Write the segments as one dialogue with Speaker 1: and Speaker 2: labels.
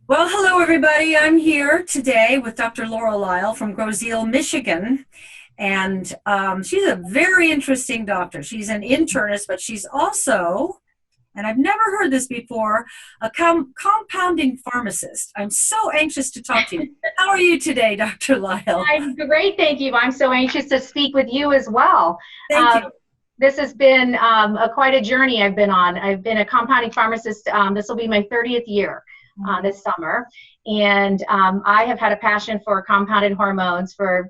Speaker 1: Well, hello everybody. I'm here today with Dr. Laura Lile from Groseal, Michigan. And she's a very interesting doctor. She's an internist, but she's also, and I've never heard this before, a compounding pharmacist. I'm so anxious to talk to you. How are you today, Dr. Lyle?
Speaker 2: I'm great, thank you. I'm so anxious to speak with you as well.
Speaker 1: Thank
Speaker 2: Um,
Speaker 1: you.
Speaker 2: this has been quite a journey I've been on. I've been a compounding pharmacist. This will be my 30th year this summer. And I have had a passion for compounded hormones for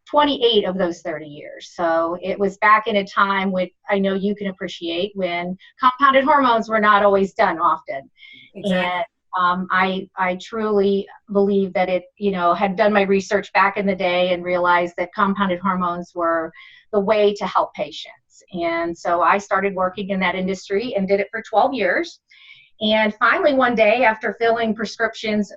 Speaker 2: 28 of those 30 years. So it was back in a time which I know you can appreciate when compounded hormones were not always done often.
Speaker 1: Exactly.
Speaker 2: And I truly believe that had done my research back in the day and realized that compounded hormones were the way to help patients. And so I started working in that industry and did it for 12 years. And finally, one day, after filling prescriptions,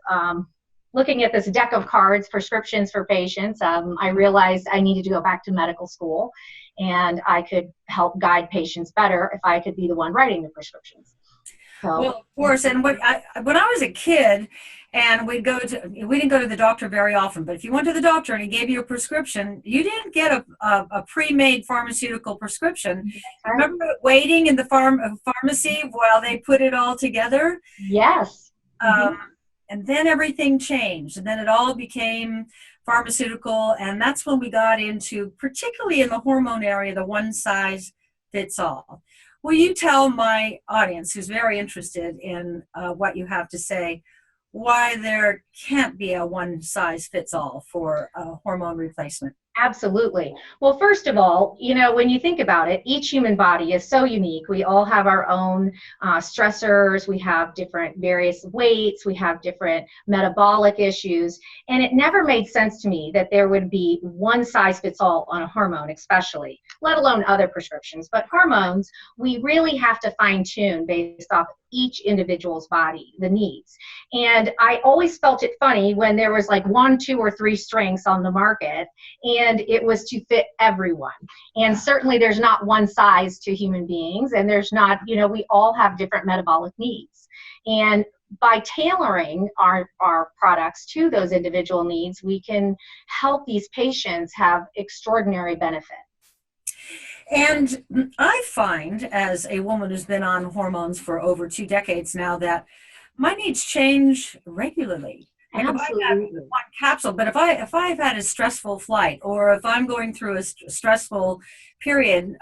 Speaker 2: looking at this deck of cards, prescriptions for patients, I realized I needed to go back to medical school and I could help guide patients better if I could be the one writing the prescriptions.
Speaker 1: Well,
Speaker 2: So,
Speaker 1: of course, and when I was a kid, and we didn't go to the doctor very often, but if you went to the doctor and he gave you a prescription, you didn't get a pre-made pharmaceutical prescription.
Speaker 2: right.
Speaker 1: Remember waiting in the pharmacy while they put it all together?
Speaker 2: Yes.
Speaker 1: Um, and then everything changed, and then it all became pharmaceutical, and that's when we got into, particularly in the hormone area, the one size fits all. Will you tell my audience, who's very interested in what you have to say, why there can't be a one size fits all for hormone replacement?
Speaker 2: Absolutely. Well, first of all, when you think about it, each human body is so unique. We all have our own stressors. We have different various weights. We have different metabolic issues. And it never made sense to me that there would be one size fits all on a hormone, especially, let alone other prescriptions. But hormones, we really have to fine tune based off each individual's body, the needs. And I always felt it funny when there was like one, two, or three strengths on the market, and it was to fit everyone. And certainly there's not one size to human beings, and there's not, we all have different metabolic needs. And by tailoring our products to those individual needs, we can help these patients have extraordinary benefit.
Speaker 1: And I find, as a woman who's been on hormones for over 2 decades now, that my needs change regularly. Like if I've had
Speaker 2: Absolutely.
Speaker 1: one capsule, but if I've had a stressful flight, or if I'm going through a stressful period,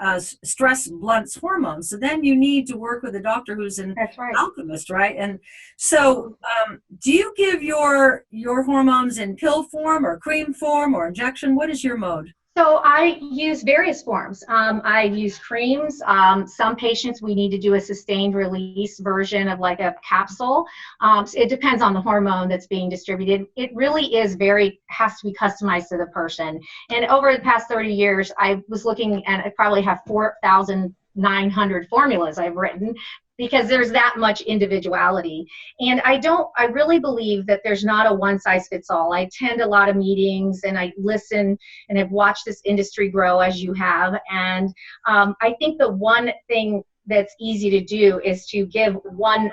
Speaker 1: stress blunts hormones. So then you need to work with a doctor who's an
Speaker 2: That's right.
Speaker 1: alchemist, right? And so, do you give your hormones in pill form or cream form or injection? What is your mode?
Speaker 2: So I use various forms. I use creams. Some patients we need to do a sustained release version of like a capsule. So it depends on the hormone that's being distributed. It really has to be customized to the person. And over the past 30 years, I was looking and I probably have 4,900 formulas I've written because there's that much individuality. And I really believe that there's not a one size fits all. I attend a lot of meetings and I listen and I've watched this industry grow as you have. And I think the one thing that's easy to do is to give one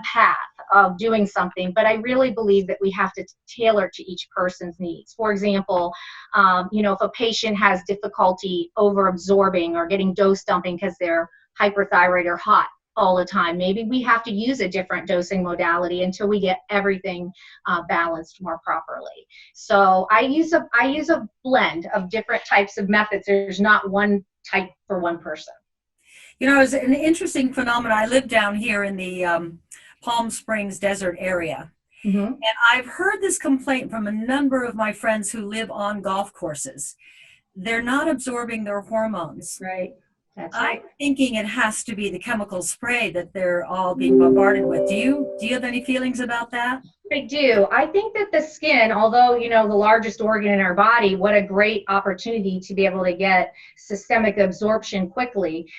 Speaker 2: path of doing something, but I really believe that we have to tailor to each person's needs. For example, if a patient has difficulty over absorbing or getting dose dumping because they're hyperthyroid or hot all the time, maybe we have to use a different dosing modality until we get everything balanced more properly. So I use a blend of different types of methods. There's not one type for one person.
Speaker 1: It's an interesting phenomenon. I live down here in the Palm Springs desert area.
Speaker 2: Mm-hmm.
Speaker 1: And I've heard this complaint from a number of my friends who live on golf courses. They're not absorbing their hormones.
Speaker 2: Right. That's
Speaker 1: I'm
Speaker 2: right.
Speaker 1: thinking it has to be the chemical spray that they're all being bombarded with. Do you have any feelings about that?
Speaker 2: I do. I think that the skin, although, the largest organ in our body, what a great opportunity to be able to get systemic absorption quickly.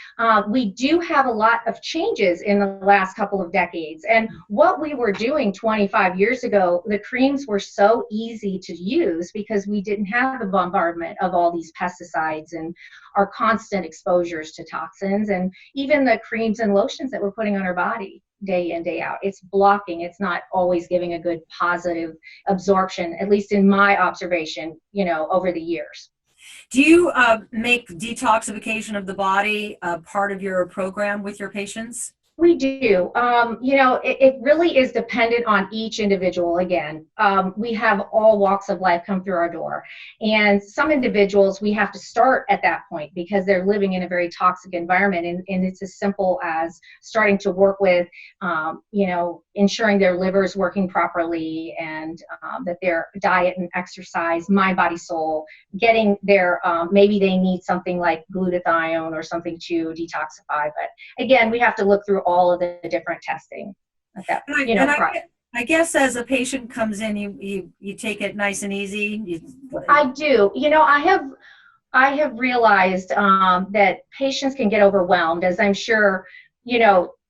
Speaker 2: We do have a lot of changes in the last couple of decades. And what we were doing 25 years ago, the creams were so easy to use because we didn't have the bombardment of all these pesticides and our constant exposures to toxins and even the creams and lotions that we're putting on our body. day in, day out. It's blocking. It's not always giving a good positive absorption, at least in my observation, over the years.
Speaker 1: Do you make detoxification of the body part of your program with your patients?
Speaker 2: We do. It really is dependent on each individual. Again, we have all walks of life come through our door. And some individuals, we have to start at that point because they're living in a very toxic environment. And it's as simple as starting to work with, ensuring their liver is working properly and that their diet and exercise, mind, body, soul, getting their, maybe they need something like glutathione or something to detoxify. But again, we have to look through all of the different testing at that,
Speaker 1: I guess as a patient comes in, you take it nice and easy.
Speaker 2: I do. I have realized that patients can get overwhelmed, as I'm sure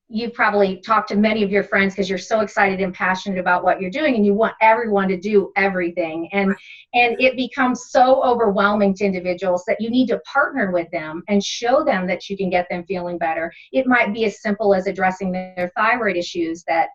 Speaker 2: you've probably talked to many of your friends because you're so excited and passionate about what you're doing and you want everyone to do everything. And it becomes so overwhelming to individuals that you need to partner with them and show them that you can get them feeling better. It might be as simple as addressing their thyroid issues that,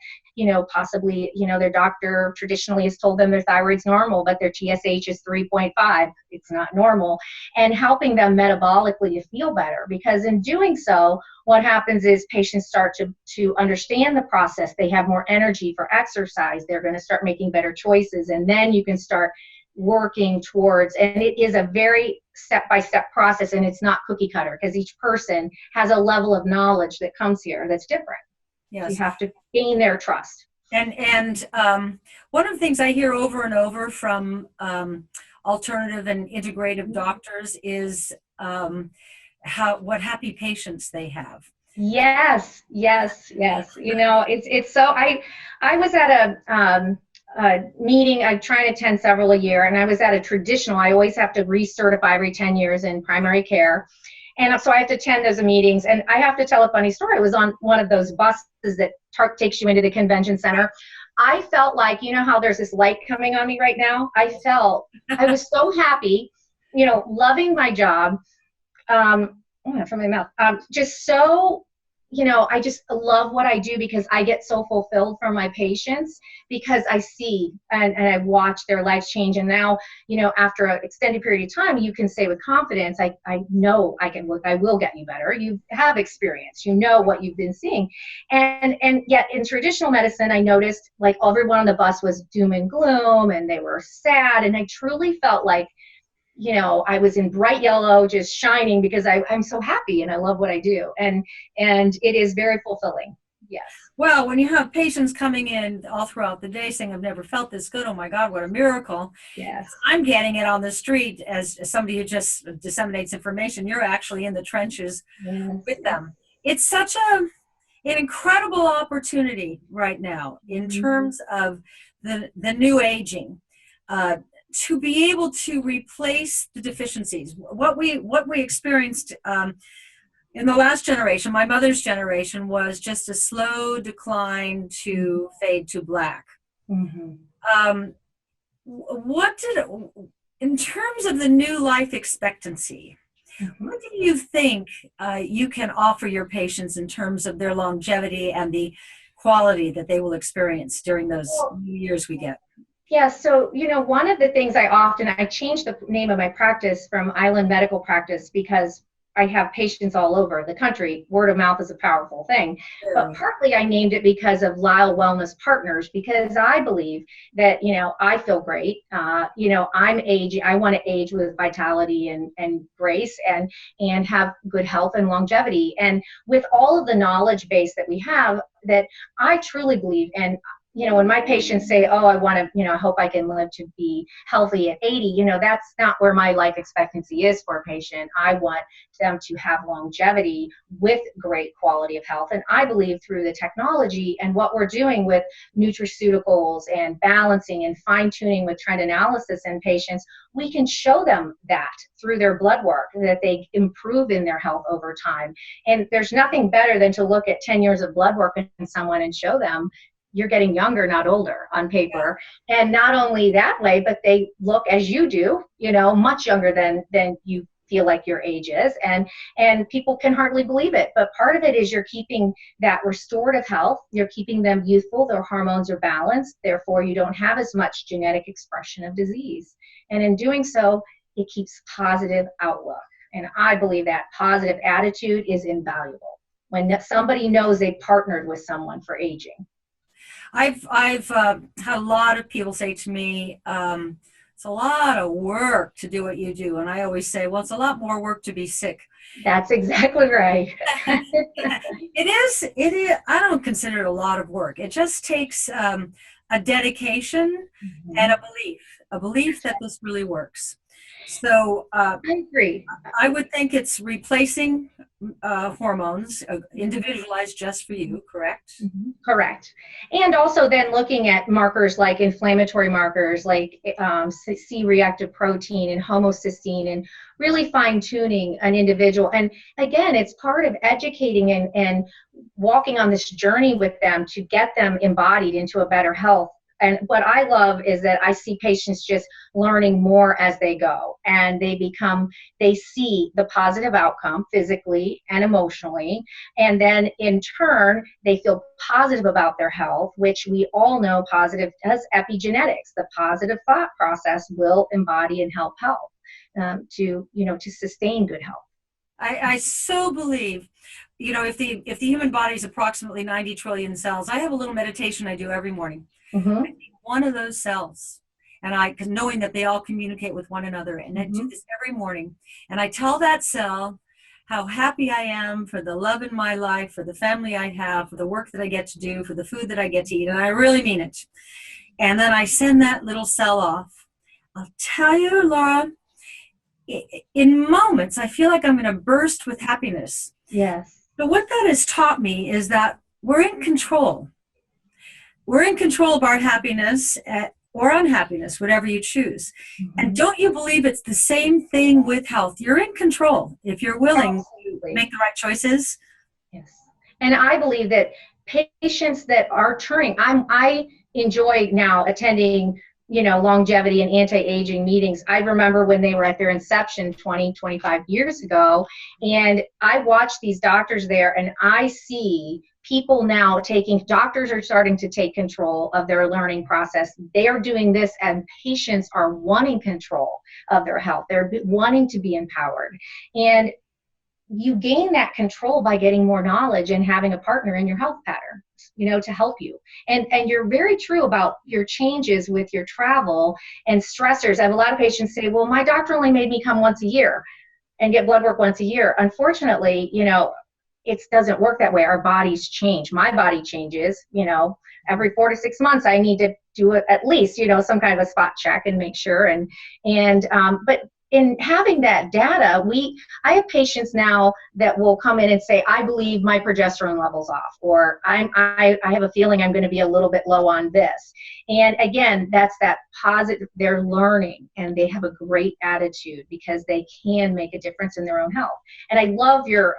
Speaker 2: possibly, their doctor traditionally has told them their thyroid's normal, but their TSH is 3.5. It's not normal. And helping them metabolically to feel better, because in doing so, what happens is patients start to understand the process. They have more energy for exercise. They're going to start making better choices. And then you can start working towards, and it is a very step-by-step process, and it's not cookie cutter because each person has a level of knowledge that comes here that's different. Yes. You have to gain their trust.
Speaker 1: And one of the things I hear over and over from alternative and integrative doctors is what happy patients they have.
Speaker 2: Yes. It's so. I was at a meeting. I try to attend several a year, and I was at a traditional. I always have to recertify every 10 years in primary care. And so I have to attend those meetings, and I have to tell a funny story. I was on one of those buses that takes you into the convention center. I felt like, how there's this light coming on me right now? I was so happy, loving my job. From my mouth. Just so, I just love what I do because I get so fulfilled from my patients because I see and I watch their lives change. And now, after an extended period of time, you can say with confidence, I know I will get you better. You have experience, what you've been seeing. And yet in traditional medicine, I noticed like everyone on the bus was doom and gloom and they were sad. And I truly felt like, I was in bright yellow, just shining because I'm so happy and I love what I do. And it is very fulfilling. Yes.
Speaker 1: Well, when you have patients coming in all throughout the day saying, I've never felt this good. Oh my God, what a miracle.
Speaker 2: Yes.
Speaker 1: I'm getting it on the street as somebody who just disseminates information. You're actually in the trenches with them. It's such an incredible opportunity right now in terms of the new aging. To be able to replace the deficiencies, what we experienced in the last generation, my mother's generation, was just a slow decline to fade to black. Mm-hmm. In terms of the new life expectancy, what do you think you can offer your patients in terms of their longevity and the quality that they will experience during those years we get?
Speaker 2: Yeah, so, one of the things I changed the name of my practice from Island Medical Practice because I have patients all over the country. Word of mouth is a powerful thing. Sure. But partly I named it because of Lile Wellness Partners, because I believe that, I feel great. I'm aging. I want to age with vitality and grace and have good health and longevity. And with all of the knowledge base that we have, that I truly believe, and when my patients say, oh, I want to, I hope I can live to be healthy at 80, that's not where my life expectancy is for a patient. I want them to have longevity with great quality of health. And I believe through the technology and what we're doing with nutraceuticals and balancing and fine tuning with trend analysis in patients, we can show them that through their blood work, that they improve in their health over time. And there's nothing better than to look at 10 years of blood work in someone and show them you're getting younger, not older on paper. And not only that way, but they look as you do, much younger than you feel like your age is, and people can hardly believe it. But part of it is you're keeping that restorative health, you're keeping them youthful, their hormones are balanced, therefore you don't have as much genetic expression of disease. And in doing so, it keeps positive outlook. And I believe that positive attitude is invaluable when somebody knows they partnered with someone for aging.
Speaker 1: I've had a lot of people say to me, it's a lot of work to do what you do. And I always say, well, it's a lot more work to be sick.
Speaker 2: That's exactly right.
Speaker 1: It is, I don't consider it a lot of work. It just takes a dedication and a belief that this really works. So
Speaker 2: I agree.
Speaker 1: I would think it's replacing hormones, individualized just for you, correct?
Speaker 2: Correct. And also then looking at markers like inflammatory markers like C-reactive protein and homocysteine, and really fine-tuning an individual. And again, it's part of educating and walking on this journey with them to get them embodied into a better health. And what I love is that I see patients just learning more as they go, and they see the positive outcome physically and emotionally. And then in turn, they feel positive about their health, which we all know positive does epigenetics. The positive thought process will embody and help health to sustain good health.
Speaker 1: I so believe, if the human body is approximately 90 trillion cells, I have a little meditation I do every morning. I take one of those cells, and because knowing that they all communicate with one another, and I do this every morning, and I tell that cell how happy I am for the love in my life, for the family I have, for the work that I get to do, for the food that I get to eat, and I really mean it. And then I send that little cell off. I'll tell you, Laura, in moments, I feel like I'm going to burst with happiness.
Speaker 2: Yes.
Speaker 1: So what that has taught me is that we're in control. We're in control of our happiness or unhappiness, whatever you choose. And don't you believe it's the same thing with health? You're in control if you're willing to make the right choices.
Speaker 2: Yes. And I believe that patients that are turning, I enjoy now attending longevity and anti-aging meetings. I remember when they were at their inception 20, 25 years ago, and I watch these doctors there, and I see people now doctors are starting to take control of their learning process. They are doing this, and patients are wanting control of their health. They're wanting to be empowered. And you gain that control by getting more knowledge and having a partner in your health pattern, to help you. And you're very true about your changes with your travel and stressors. I have a lot of patients say, well, my doctor only made me come once a year and get blood work once a year. Unfortunately, it doesn't work that way. Our bodies change. My body changes, every 4 to 6 months, I need to do it at least, some kind of a spot check and make sure. But in having that data, I have patients now that will come in and say, I believe my progesterone level's off, or I have a feeling I'm going to be a little bit low on this. And again, that's that positive, they're learning, and they have a great attitude because they can make a difference in their own health. And I love your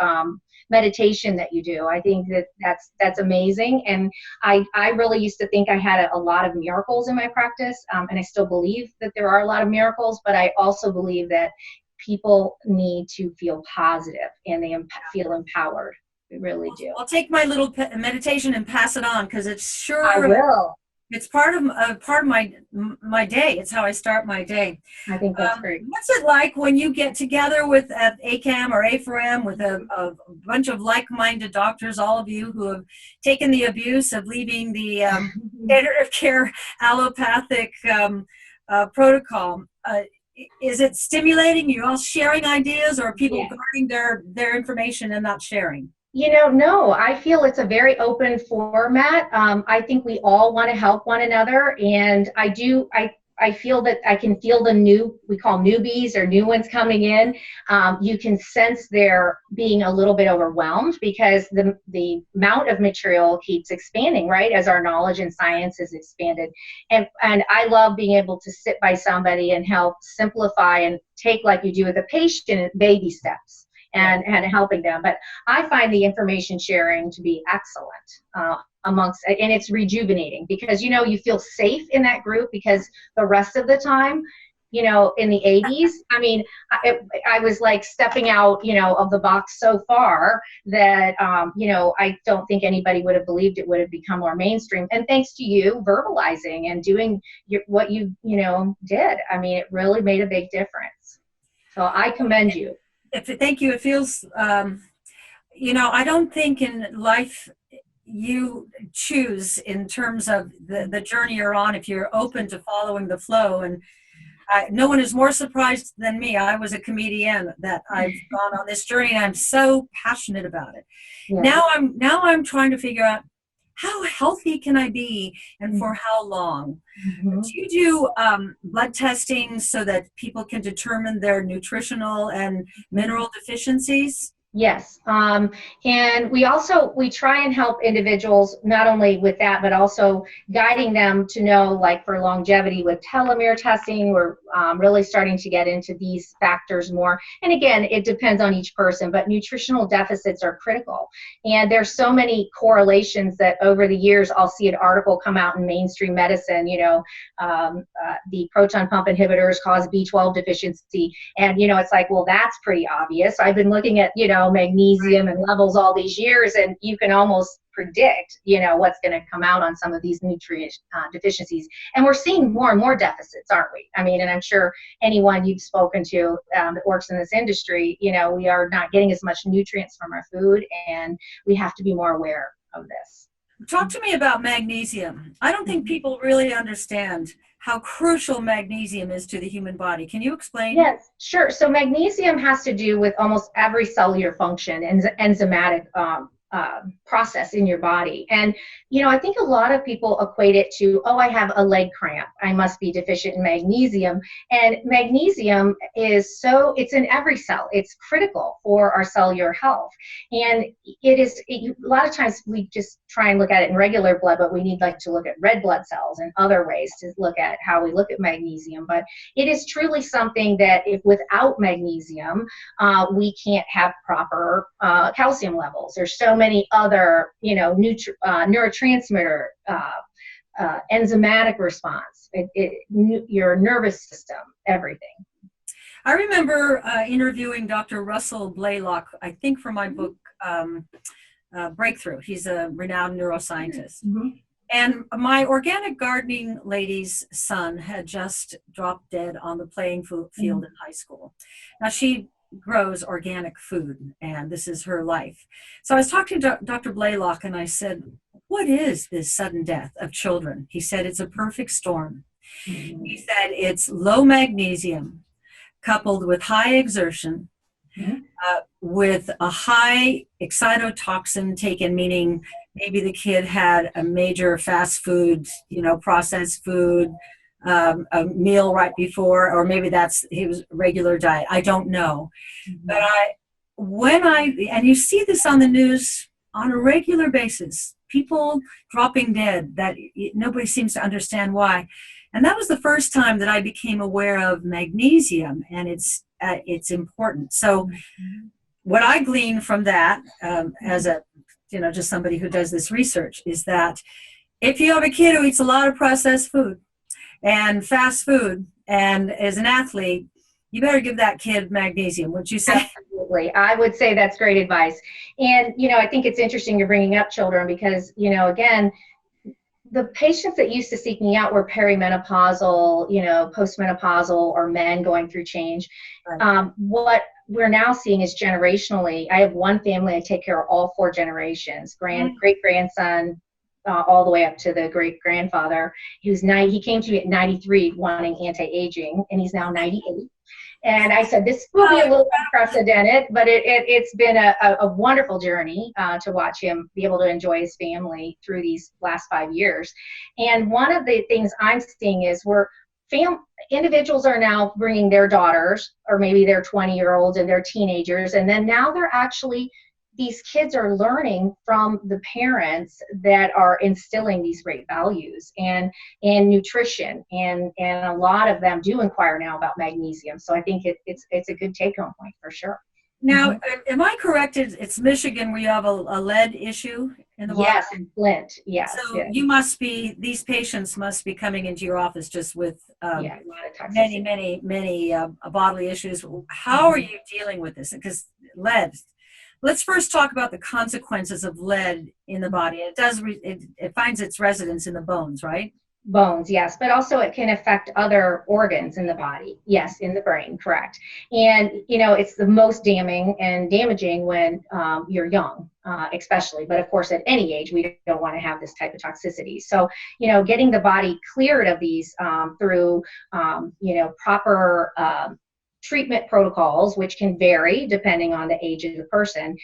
Speaker 2: meditation that you do. I think that's amazing. And I really used to think I had a lot of miracles in my practice, and I still believe that there are a lot of miracles, but I also believe that people need to feel positive and they feel empowered. We really do.
Speaker 1: I'll take my little meditation and pass it on, because it's sure.
Speaker 2: I will.
Speaker 1: It's part of my day. It's how I start my day.
Speaker 2: I think that's great.
Speaker 1: What's it like when you get together with at ACAM or A4M with a bunch of like-minded doctors, all of you who have taken the abuse of leaving the standard of care allopathic protocol? Is it stimulating? You all sharing ideas, or are people guarding their information and not sharing?
Speaker 2: No, I feel it's a very open format. I think we all want to help one another, and I feel that I can feel we call newbies or new ones coming in. You can sense they're being a little bit overwhelmed because the amount of material keeps expanding, right, as our knowledge and science is expanded. And I love being able to sit by somebody and help simplify and take, like you do with a patient, baby steps. And helping them. But I find the information sharing to be excellent and it's rejuvenating because, you feel safe in that group, because the rest of the time in the 80s. I mean, I was like stepping out, of the box so far that, I don't think anybody would have believed it would have become more mainstream. And thanks to you verbalizing and doing what you, did, I mean, it really made a big difference. So I commend you.
Speaker 1: Thank you. It feels, I don't think in life you choose in terms of the journey you're on if you're open to following the flow. And no one is more surprised than me. I was a comedian that I've gone on this journey, and I'm so passionate about it.
Speaker 2: Yeah.
Speaker 1: Now I'm trying to figure out how healthy can I be and for how long.
Speaker 2: Mm-hmm.
Speaker 1: Do you do blood testing so that people can determine their nutritional and mineral deficiencies?
Speaker 2: Yes. And we try and help individuals not only with that, but also guiding them to know, like for longevity with telomere testing, we're really starting to get into these factors more. And again, it depends on each person, but nutritional deficits are critical. And there's so many correlations that over the years, I'll see an article come out in mainstream medicine, the proton pump inhibitors cause B12 deficiency. And, it's like, well, that's pretty obvious. I've been looking at, magnesium and levels all these years, and you can almost predict, what's going to come out on some of these nutrient deficiencies. And we're seeing more and more deficits, aren't we? I mean, and I'm sure anyone you've spoken to that works in this industry, we are not getting as much nutrients from our food, and we have to be more aware of this.
Speaker 1: Talk to me about magnesium. I don't think people really understand how crucial magnesium is to the human body. Can you explain?
Speaker 2: Yes, sure. So magnesium has to do with almost every cellular function and enzymatic process in your body. And, I think a lot of people equate it to, oh, I have a leg cramp, I must be deficient in magnesium. And magnesium it's in every cell. It's critical for our cellular health. And a lot of times we just try and look at it in regular blood, but we need to look at red blood cells and other ways to look at how we look at magnesium. But it is truly something that if without magnesium, we can't have proper calcium levels. There's so many other, neurotransmitter, enzymatic response, your nervous system, everything.
Speaker 1: I remember interviewing Dr. Russell Blaylock, I think for my book, Breakthrough. He's a renowned neuroscientist.
Speaker 2: Mm-hmm.
Speaker 1: And my organic gardening lady's son had just dropped dead on the playing field in high school. Now, she grows organic food, and this is her life. So I was talking to Dr. Blaylock, and I said, what is this sudden death of children? He said, it's a perfect storm. Mm-hmm. He said, it's low magnesium coupled with high exertion, with a high excitotoxin taken, meaning maybe the kid had a major fast food, processed food, a meal right before, or maybe that's his regular diet. I don't know. Mm-hmm. But and you see this on the news on a regular basis, people dropping dead that nobody seems to understand why. And that was the first time that I became aware of magnesium and its importance. So what I glean from that, as a, just somebody who does this research, is that if you have a kid who eats a lot of processed food and fast food and is an athlete, you better give that kid magnesium, would you say?
Speaker 2: Absolutely. I would say that's great advice. And, I think it's interesting you're bringing up children because, again, the patients that used to seek me out were perimenopausal, postmenopausal, or men going through change. Right. What we're now seeing is generationally. I have one family, I take care of all 4 generations, great-grandson, all the way up to the great-grandfather. He came to me at 93 wanting anti-aging, and he's now 98. And I said, this will be a little unprecedented, but it's been a wonderful journey to watch him be able to enjoy his family through these last 5 years. And one of the things I'm seeing is individuals are now bringing their daughters, or maybe their 20-year-olds and their teenagers, and then now these kids are learning from the parents that are instilling these great values and nutrition, and a lot of them do inquire now about magnesium. So I think it's a good take-home point for sure.
Speaker 1: Now,
Speaker 2: Mhm.
Speaker 1: am I correct? It's Michigan where you have a lead issue in the water?
Speaker 2: Yes, and Flint. Yes,
Speaker 1: So
Speaker 2: yeah,
Speaker 1: you must be, these patients must be coming into your office just with
Speaker 2: yeah, a lot of
Speaker 1: many,
Speaker 2: toxicity.
Speaker 1: many, many bodily issues. How are
Speaker 2: Mhm.
Speaker 1: you dealing with this? Because lead, let's first talk about the consequences of lead in the body. It finds its residence in the bones, right?
Speaker 2: Bones, yes, but also it can affect other organs in the body. Yes, in the brain, correct. And it's the most damning and damaging when you're young, especially. But of course, at any age, we don't want to have this type of toxicity. So, getting the body cleared of these through, proper treatment protocols, which can vary depending on the age of the person.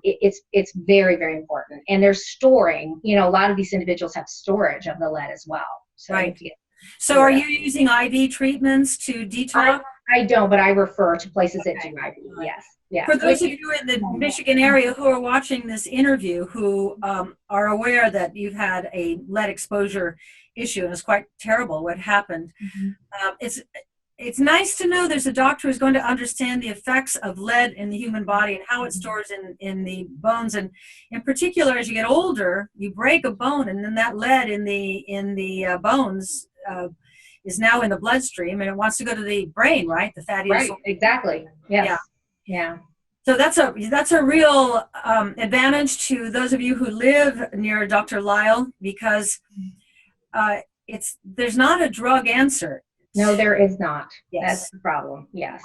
Speaker 2: It's very, very important. And there's storing. A lot of these individuals have storage of the lead as well, so you have
Speaker 1: Right.
Speaker 2: to get
Speaker 1: So are
Speaker 2: cleared up.
Speaker 1: you using IV treatments to
Speaker 2: I
Speaker 1: detox?
Speaker 2: I don't, but I refer to places that do
Speaker 1: Okay.
Speaker 2: IV.
Speaker 1: All right.
Speaker 2: Yes, yes,
Speaker 1: For those
Speaker 2: which
Speaker 1: of you in the Michigan area who are watching this interview who are aware that you've had a lead exposure issue, and it's quite terrible what happened,
Speaker 2: Mhm.
Speaker 1: it's nice to know there's a doctor who's going to understand the effects of lead in the human body and how it
Speaker 2: Mhm.
Speaker 1: stores in the bones. And in particular, as you get older, you break a bone, and then that lead in the bones is now in the bloodstream, and it wants to go to the brain, right? The fatty acid.
Speaker 2: Right, exactly.
Speaker 1: Yeah.
Speaker 2: Yes, yeah.
Speaker 1: So that's a real advantage to those of you who live near Dr. Lile, because uh, there's not a drug answer.
Speaker 2: No, there is not. That's
Speaker 1: Yes,
Speaker 2: the problem. Yes.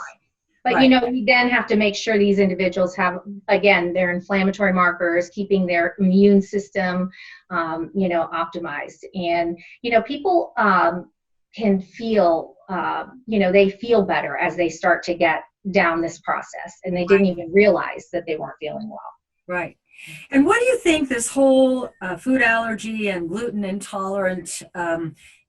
Speaker 2: But
Speaker 1: right.
Speaker 2: we then have to make sure these individuals have, again, their inflammatory markers, keeping their immune system, optimized. And people can feel, they feel better as they start to get down this process, and they didn't even realize that they weren't feeling well.
Speaker 1: Right. And what do you think this whole food allergy and gluten intolerant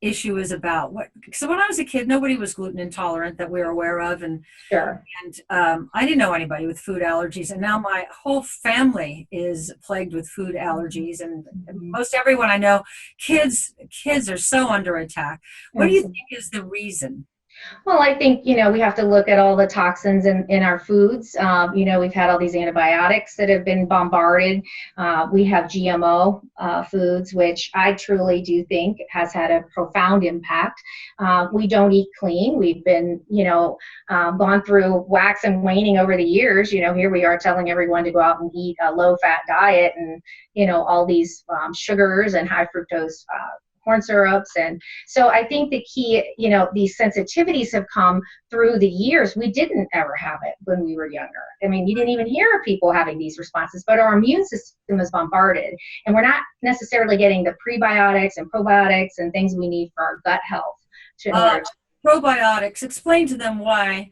Speaker 1: issue is about? So when I was a kid, nobody was gluten intolerant that we were aware of, and
Speaker 2: Sure.
Speaker 1: I didn't know anybody with food allergies, and now my whole family is plagued with food allergies, and
Speaker 2: Mhm.
Speaker 1: most everyone I know, kids are so under attack. What do you
Speaker 2: Absolutely.
Speaker 1: think is the reason?
Speaker 2: Well, I think, we have to look at all the toxins in our foods. We've had all these antibiotics that have been bombarded. We have GMO foods, which I truly do think has had a profound impact. We don't eat clean. We've been, gone through wax and waning over the years. Here we are telling everyone to go out and eat a low fat diet and, all these sugars and high fructose corn syrups. And so I think the key, these sensitivities have come through the years. We didn't ever have it when we were younger. I mean, you didn't even hear of people having these responses, but our immune system is bombarded, and we're not necessarily getting the prebiotics and probiotics and things we need for our gut health in
Speaker 1: Uh,
Speaker 2: order to.
Speaker 1: Probiotics. Explain to them why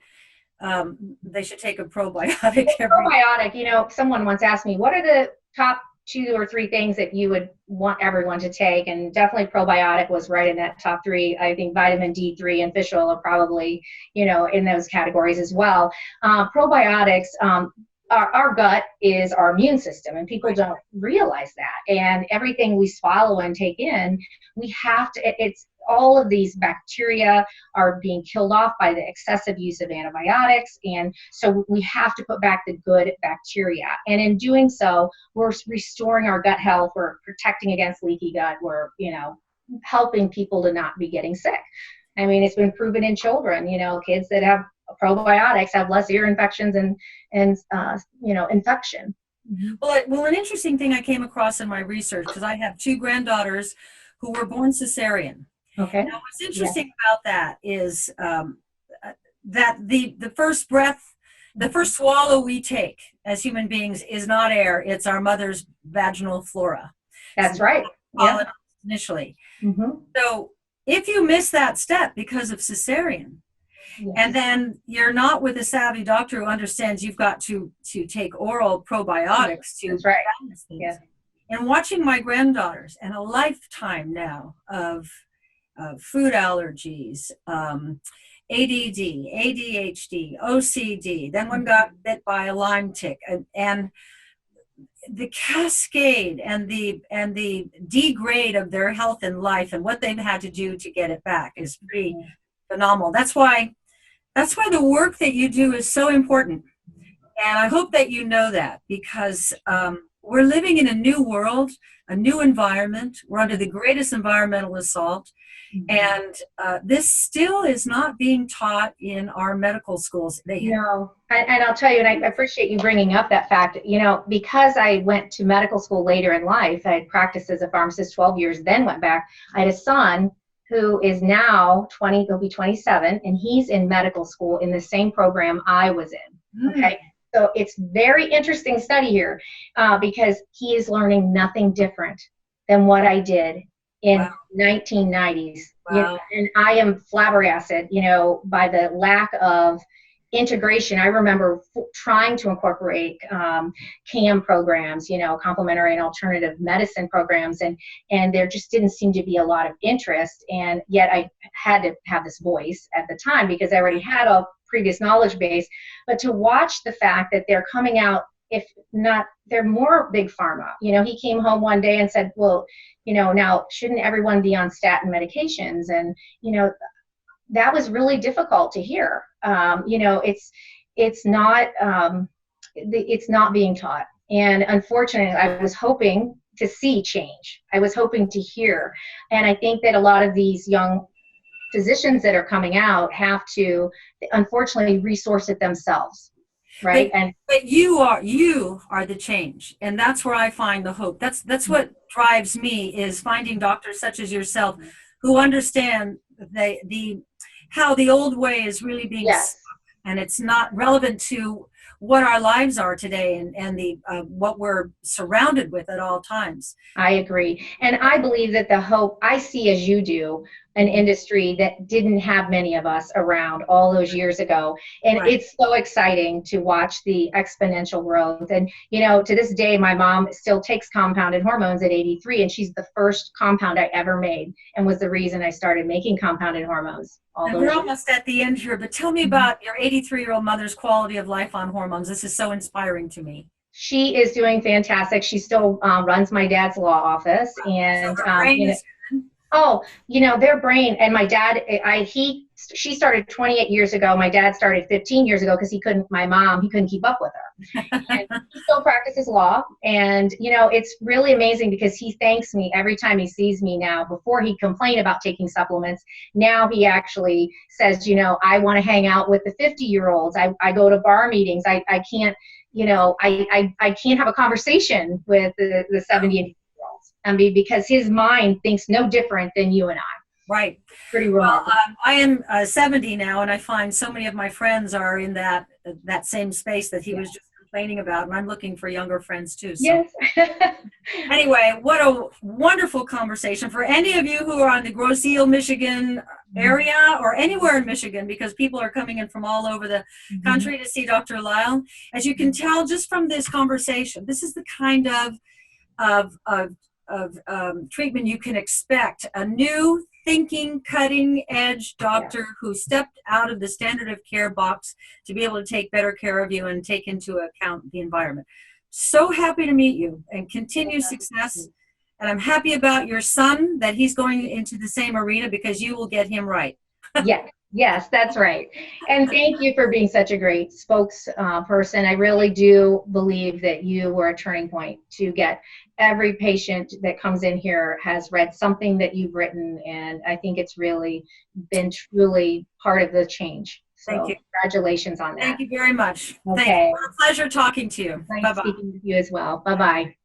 Speaker 1: they should take a probiotic every.
Speaker 2: Probiotic, someone once asked me, what are the top 2 or 3 things that you would want everyone to take? And definitely probiotic was right in that top 3. I think vitamin D3 and fish oil are probably, in those categories as well. Probiotics, our gut is our immune system, and people don't realize that. And everything we swallow and take in, we have to, it's all of these bacteria are being killed off by the excessive use of antibiotics. And so we have to put back the good bacteria. And in doing so, we're restoring our gut health. We're protecting against leaky gut. We're, helping people to not be getting sick. I mean, it's been proven in children, kids that have probiotics have less ear infections and infection. Mm-hmm.
Speaker 1: Well, an interesting thing I came across in my research, because I have 2 granddaughters who were born cesarean.
Speaker 2: Okay.
Speaker 1: Now, what's
Speaker 2: Yeah.
Speaker 1: interesting about that is that the first breath, the first swallow we take as human beings is not air; it's our mother's vaginal flora. So
Speaker 2: That's right. Yeah.
Speaker 1: pollen initially.
Speaker 2: Mm-hmm.
Speaker 1: So if you miss that step because of cesarean, and
Speaker 2: Yes.
Speaker 1: then you're not with a savvy doctor who understands you've got to take oral probiotics to
Speaker 2: That's right.
Speaker 1: balance things.
Speaker 2: Yeah.
Speaker 1: And watching my granddaughters and a lifetime now of food allergies, ADD, ADHD, OCD. Then one got bit by a Lyme tick, and the cascade and the degrade of their health and life and what they've had to do to get it back is pretty phenomenal. That's why the work that you do is so important. And I hope that you know that, because we're living in a new world, a new environment. We're under the greatest environmental assault. And this still is not being taught in our medical schools.
Speaker 2: No, and I'll tell you, and I appreciate you bringing up that fact, because I went to medical school later in life. I practiced as a pharmacist 12 years, then went back. I had a son who is now 20, he'll be 27, and he's in medical school in the same program I was in, okay? So it's very interesting study here, because he is learning nothing different than what I did in 1990s.
Speaker 1: Wow.
Speaker 2: And I am flabbergasted, by the lack of integration. I remember trying to incorporate CAM programs, complementary and alternative medicine programs, and there just didn't seem to be a lot of interest. And yet I had to have this voice at the time because I already had a previous knowledge base. But to watch the fact that they're coming out, if not, they're more big pharma. He came home one day and said, well, now shouldn't everyone be on statin medications? And, that was really difficult to hear. It's not being taught. And unfortunately, I was hoping to see change. I was hoping to hear. And I think that a lot of these young physicians that are coming out have to, unfortunately, resource it themselves. Right.
Speaker 1: But you are the change. And that's where I find the hope. That's what drives me, is finding doctors such as yourself who understand how the old way is really being stuck, and it's not relevant to what our lives are today and the what we're surrounded with at all times.
Speaker 2: I agree. And I believe that the hope I see, as you do, an industry that didn't have many of us around all those years ago. And it's so exciting to watch the exponential growth. And, to this day, my mom still takes compounded hormones at 83, and she's the first compound I ever made and was the reason I started making compounded hormones.
Speaker 1: And we're almost at the end here, but tell me about your 83-year-old mother's quality of life on hormones. This is so inspiring to me.
Speaker 2: She is doing fantastic. She still runs my dad's law office, and their brain, and my dad, she started 28 years ago. My dad started 15 years ago because he couldn't keep up with her. And he still practices law, and it's really amazing because he thanks me every time he sees me now. Before he'd complain about taking supplements, now he actually says, I want to hang out with the 50-year-olds. I go to bar meetings. I can't, I can't have a conversation with the 70 because his mind thinks no different than you and I.
Speaker 1: Right.
Speaker 2: Pretty remarkable.
Speaker 1: Well, I am 70 now, and I find so many of my friends are in that same space that he was just complaining about, and I'm looking for younger friends too. So.
Speaker 2: Yes.
Speaker 1: Anyway, what a wonderful conversation. For any of you who are on the Grosse Ile, Michigan area, or anywhere in Michigan, because people are coming in from all over the country to see Dr. Lile, as you can tell just from this conversation, this is the kind of treatment you can expect. A new thinking, cutting edge doctor who stepped out of the standard of care box to be able to take better care of you and take into account the environment. So happy to meet you, and continue success. And I'm happy about your son, that he's going into the same arena, because you will get him right.
Speaker 2: Yes, that's right. And thank you for being such a great spokesperson. I really do believe that you were a turning point to get every patient that comes in here has read something that you've written, and I think it's really been truly part of the change. So
Speaker 1: thank you.
Speaker 2: Congratulations on that.
Speaker 1: Thank you very much.
Speaker 2: Okay.
Speaker 1: Thank you. It was a pleasure talking to you.
Speaker 2: Nice speaking with you as well. Bye-bye.